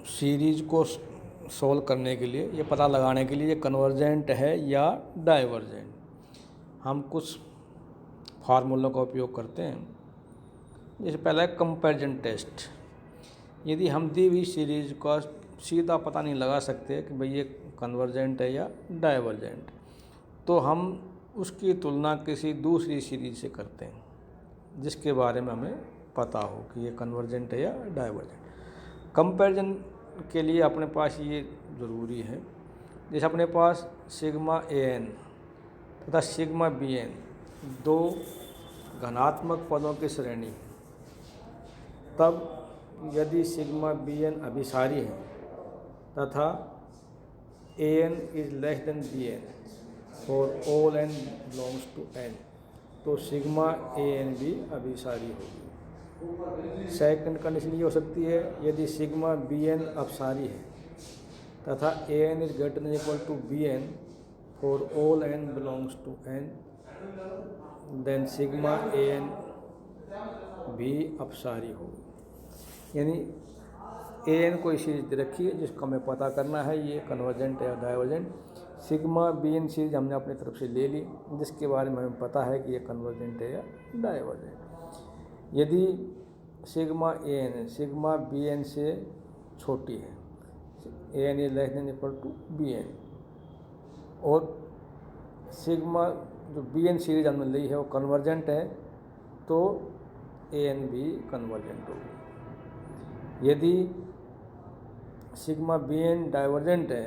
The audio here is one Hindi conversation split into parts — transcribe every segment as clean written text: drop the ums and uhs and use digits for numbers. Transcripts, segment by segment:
सीरीज को सोल्व करने के लिए, ये पता लगाने के लिए ये कन्वर्जेंट है या डाइवर्जेंट, हम कुछ फार्मूलों का उपयोग करते हैं। जैसे पहला है कंपैरिजन टेस्ट। यदि हम दी हुई सीरीज का सीधा पता नहीं लगा सकते कि भाई ये कन्वर्जेंट है या डाइवर्जेंट, तो हम उसकी तुलना किसी दूसरी सीरीज से करते हैं जिसके बारे में हमें पता हो कि ये कन्वर्जेंट है या डाइवर्जेंट। कंपैरिजन के लिए अपने पास ये ज़रूरी है, जैसे अपने पास सिग्मा an तथा सिग्मा bn दो घनात्मक पदों की श्रेणी, तब यदि सिग्मा bn अभिसारी है तथा an is less than bn for all n belongs to n, तो सिग्मा an भी अभिसारी होगी। सेकंड कंडीशन ये हो सकती है, यदि सिग्मा bn अपसारी है तथा an is greater than equal to bn for all n belongs to n, then sigma an भी अपसारी होगी। यानी an कोई सीरीज दे रखी है जिसको हमें पता करना है ये कन्वर्जेंट है या डाइवर्जेंट। सिग्मा bn सीरीज हमने अपनी तरफ से ले ली जिसके बारे में हमें पता है कि ये कन्वर्जेंट है या डाइवर्जेंट। यदि सिग्मा an सिग्मा bn से छोटी है, an is less than equal to bn, और सिग्मा जो bn सीरीज हमने ली है वो कन्वर्जेंट है, तो an भी कन्वर्जेंट होगी। यदि सिग्मा bn डाइवर्जेंट है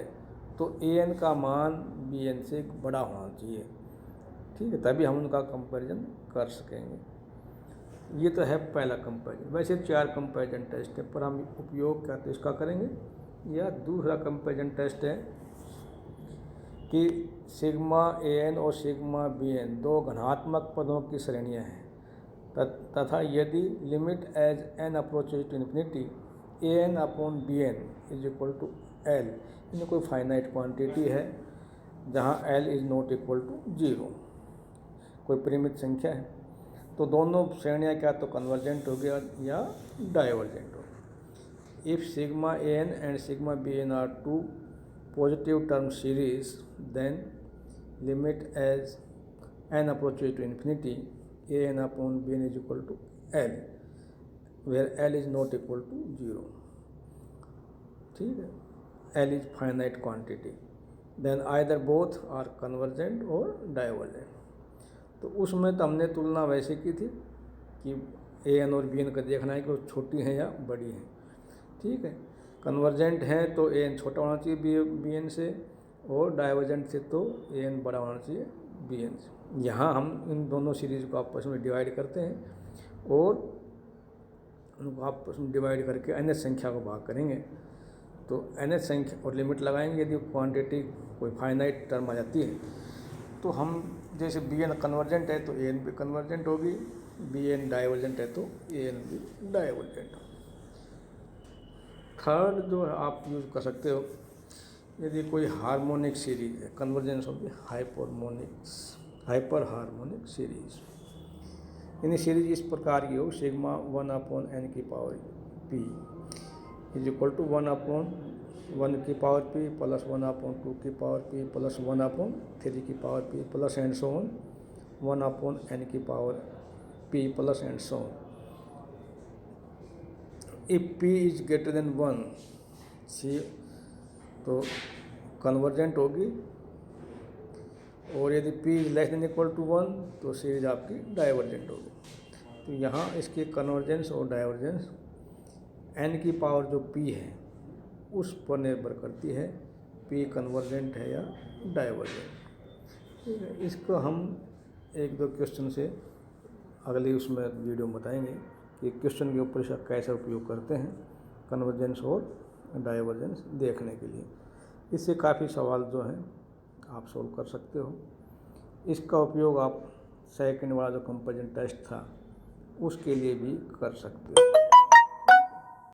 तो an का मान bn से बड़ा होना चाहिए, ठीक है, तभी हम उनका कंपैरिजन कर सकेंगे। ये तो है पहला कंपैरिजन। वैसे 4 कंपैरिजन टेस्ट है, पर हम उपयोग क्या तो इसका करेंगे। या दूसरा कंपैरिजन टेस्ट है कि सिग्मा an और सिग्मा bn दो घनात्मक पदों की श्रेणियाँ हैं तथा यदि limit as n approaches to infinity an upon bn is equal to l, इनमें कोई फाइनाइट क्वांटिटी है जहाँ l is not equal to 0, कोई परिमित संख्या है, तो दोनों श्रेणियाँ क्या तो कन्वर्जेंट हो गया या डाइवर्जेंट हो। If sigma an and sigma bn are two positive term series, then limit as n approaches to infinity an upon bn is equal to l, where l is not equal to 0, ठीक है, l is finite quantity, then either both are convergent और डाइवर्जेंट। तो उसमें तो हमने तुलना वैसे की थी कि an और bn का देखना है कि वो छोटी हैं या बड़ी हैं, ठीक है। कन्वर्जेंट है तो an छोटा होना चाहिए bn से, और डाइवर्जेंट से तो an बड़ा होना चाहिए bn से। यहाँ हम इन दोनों सीरीज को आपस में डिवाइड करते हैं और उनको आपस में डिवाइड करके nth संख्या को भाग करेंगे, तो nth संख्या और लिमिट लगाएंगे। यदि क्वांटिटी कोई फाइनाइट टर्म आ जाती है तो हम जैसे bn कन्वर्जेंट है तो an भी कन्वर्जेंट होगी, bn डाइवर्जेंट है तो an भी डाइवर्जेंट। थर्ड जो आप यूज़ कर सकते हो, यदि कोई हार्मोनिक सीरीज है, convergence of the hyper harmonic series, यानी सीरीज इस प्रकार की हो, सिग्मा 1 अपॉन n की power p is equal to 1 upon 1 की पावर p प्लस 1 अपॉन 2 की पावर p प्लस 1 अपॉन 3 की power p plus and so on 1 upon n की power p plus and so on. If p is greater than 1 सी तो कन्वर्जेंट होगी, और यदि p is less than equal to 1 तो सीरीज आपकी डाइवर्जेंट होगी। तो यहाँ इसके कन्वर्जेंस और डाइवर्जेंस n की पावर जो p है उस पर निर्भर करती है, p कन्वर्जेंट है या डाइवर्जेंट, ठीक है। इसको हम 1-2 क्वेश्चन से अगले उसमें वीडियो में बताएंगे कि क्वेश्चन के ऊपर इसका कैसे उपयोग करते हैं कन्वर्जेंस और डाइवर्जेंस देखने के लिए। इससे काफ़ी सवाल जो हैं आप सोल्व कर सकते हो। इसका उपयोग आप सेकंड वाला जो कंपैरिजन टेस्ट था उसके लिए भी कर सकते हो।